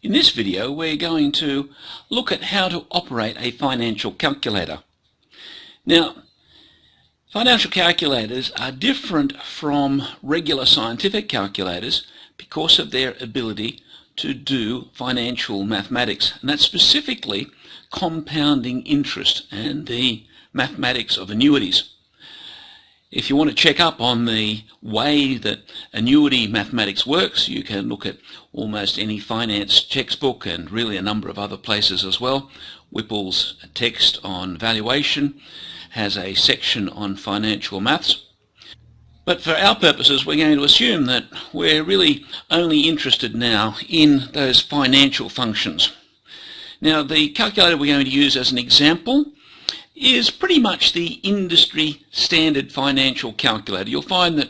In this video we're going to look at how to operate a financial calculator. Now, financial calculators are different from regular scientific calculators because of their ability to do financial mathematics, and that's specifically compounding interest and the mathematics of annuities. If you want to check up on the way that annuity mathematics works, you can look at almost any finance textbook and really a number of other places as well. Whipple's text on valuation has a section on financial maths. But for our purposes, we're going to assume that we're really only interested now in those financial functions. Now, the calculator we're going to use as an example is pretty much the industry standard financial calculator. You'll find that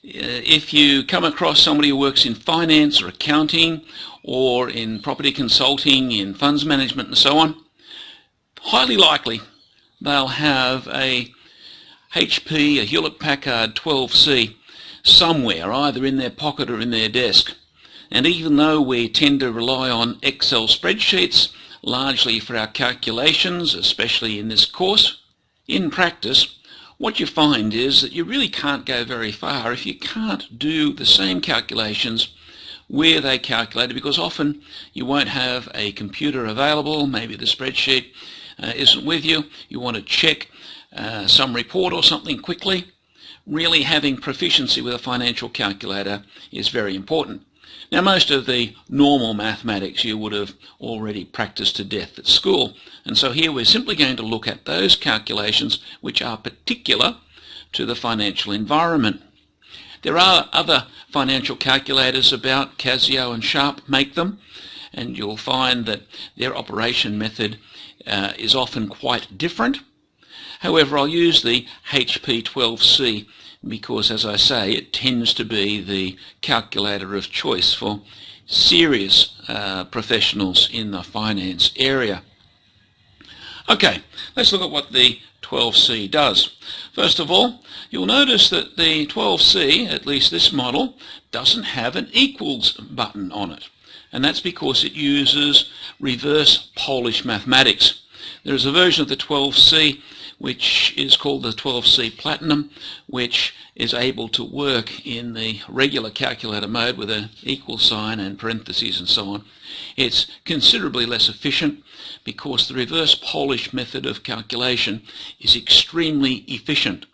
if you come across somebody who works in finance or accounting or in property consulting, in funds management and so on, highly likely they'll have a HP, a Hewlett-Packard 12C somewhere, either in their pocket or in their desk. And even though we tend to rely on Excel spreadsheets largely for our calculations, especially in this course, in practice, what you find is that you really can't go very far if you can't do the same calculations where they calculated, because often you won't have a computer available, maybe the spreadsheet isn't with you, you want to check some report or something quickly. Really having proficiency with a financial calculator is very important. Now, most of the normal mathematics you would have already practiced to death at school, and so here we're simply going to look at those calculations which are particular to the financial environment. There are other financial calculators about. Casio and Sharp make them, and you'll find that their operation method is often quite different. However, I'll use the HP12C because, as I say, it tends to be the calculator of choice for serious professionals in the finance area. Okay, let's look at what the 12C does. First of all, you'll notice that the 12C, at least this model, doesn't have an equals button on it, and that's because it uses reverse Polish mathematics. There is a version of the 12C which is called the 12C Platinum, which is able to work in the regular calculator mode with an equal sign and parentheses and so on. It's considerably less efficient because the reverse Polish method of calculation is extremely efficient.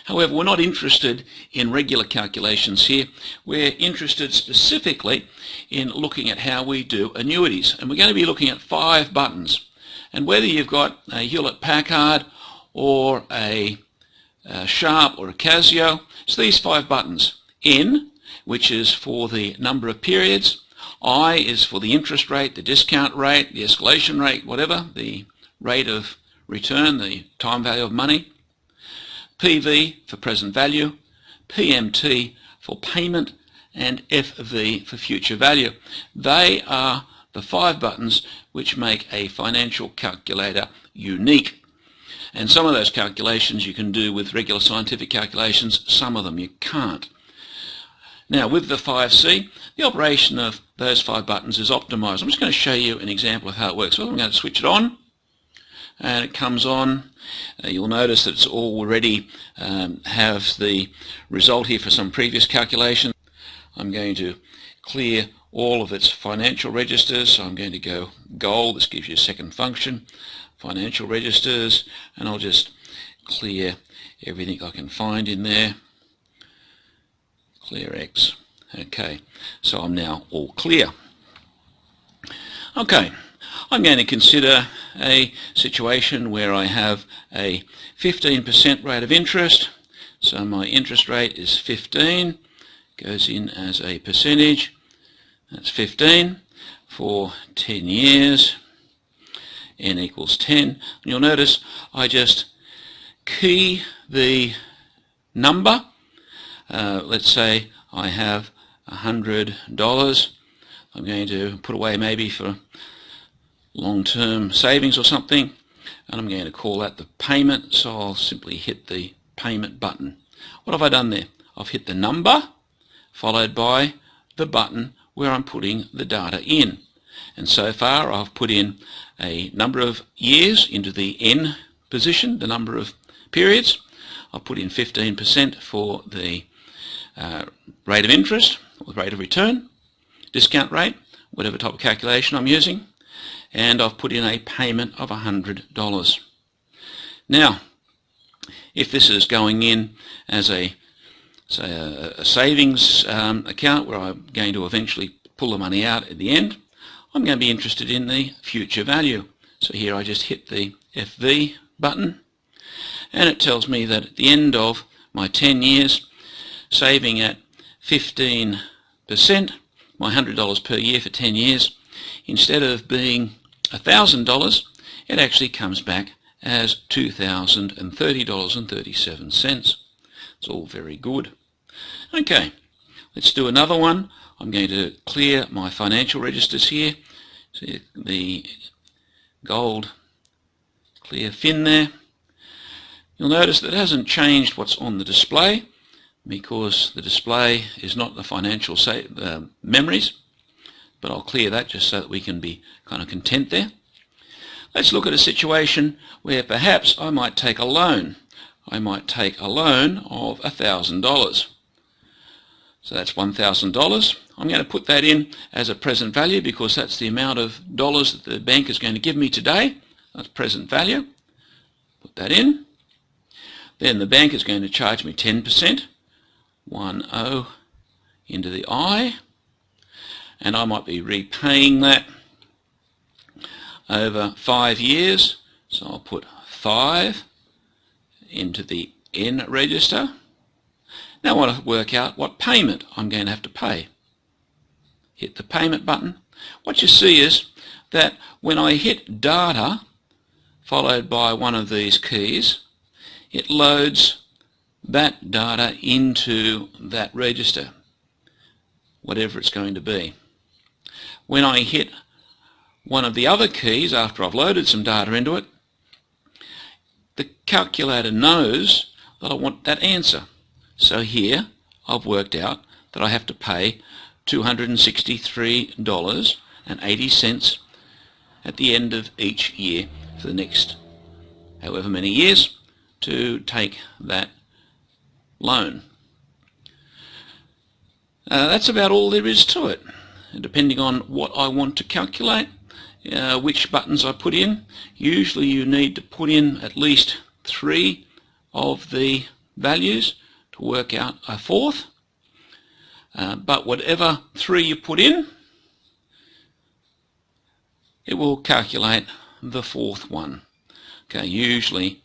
However, we're not interested in regular calculations here. We're interested specifically in looking at how we do annuities, and we're going to be looking at 5 buttons. And whether you've got a Hewlett-Packard or a Sharp or a Casio, it's these 5 buttons. N, which is for the number of periods. I is for the interest rate, the discount rate, the escalation rate, whatever, the rate of return, the time value of money. PV for present value, PMT for payment, and FV for future value. They are the 5 buttons which make a financial calculator unique. And some of those calculations you can do with regular scientific calculations, some of them you can't. Now, with the 5C, the operation of those 5 buttons is optimized. I'm just going to show you an example of how it works. Well, I'm going to switch it on, and it comes on. You'll notice that it's already have the result here for some previous calculations. I'm going to clear all of its financial registers, so I'm going to go gold. This gives you a second function. Financial registers, and I'll just clear everything I can find in there. Clear X. Okay, so I'm now all clear. Okay, I'm going to consider a situation where I have a 15% rate of interest. So my interest rate is 15, goes in as a percentage. That's 15 for 10 years. N equals 10. And you'll notice I just key the number. Let's say I have $100. I'm going to put away maybe for long-term savings or something, and I'm going to call that the payment, so I'll simply hit the payment button. What have I done there? I've hit the number followed by the button where I'm putting the data in. And so far I've put in a number of years into the N position, the number of periods. I've put in 15% for the rate of interest, or rate of return, discount rate, whatever type of calculation I'm using, and I've put in a payment of $100. Now, if this is going in as a savings account where I'm going to eventually pull the money out at the end, I'm going to be interested in the future value. So here I just hit the FV button, and it tells me that at the end of my 10 years, saving at 15%, my $100 per year for 10 years, instead of being $1,000, it actually comes back as $2,030.37. It's all very good. Okay, let's do another one. I'm going to clear my financial registers here. See the gold clear fin there. You'll notice that it hasn't changed what's on the display, because the display is not the financial memories, but I'll clear that just so that we can be kind of content there. Let's look at a situation where perhaps I might take a loan. I might take a loan of $1,000. So that's $1,000. I'm going to put that in as a present value because that's the amount of dollars that the bank is going to give me today. That's present value. Put that in. Then the bank is going to charge me 10%, 10 into the I, and I might be repaying that over 5 years. So I'll put 5 into the N register. Now I want to work out what payment I'm going to have to pay. Hit the payment button. What you see is that when I hit data followed by one of these keys, it loads that data into that register, whatever it's going to be. When I hit one of the other keys after I've loaded some data into it, the calculator knows that I want that answer. So here I've worked out that I have to pay $263.80 at the end of each year for the next however many years to take that loan. That's about all there is to it. Depending on what I want to calculate, which buttons I put in, usually you need to put in at least 3 of the values to work out a fourth. But whatever 3 you put in, it will calculate the fourth one. Okay, usually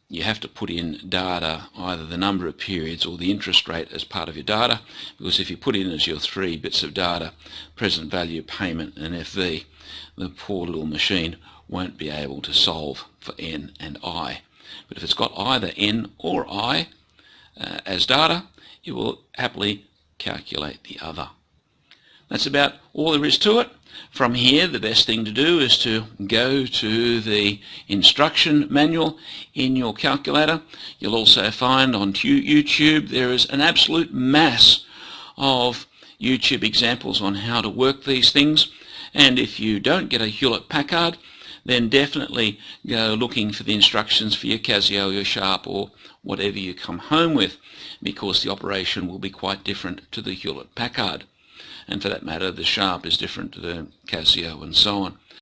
you have to put in data, either the number of periods or the interest rate as part of your data, because if you put in as your 3 bits of data, present value, payment and FV, the poor little machine won't be able to solve for N and I. But if it's got either N or I as data, it will happily calculate the other. That's about all there is to it. From here, the best thing to do is to go to the instruction manual in your calculator. You'll also find on YouTube there is an absolute mass of YouTube examples on how to work these things. And if you don't get a Hewlett-Packard, then definitely go looking for the instructions for your Casio, your Sharp, or whatever you come home with, because the operation will be quite different to the Hewlett-Packard. And for that matter, the Sharp is different to the Casio and so on.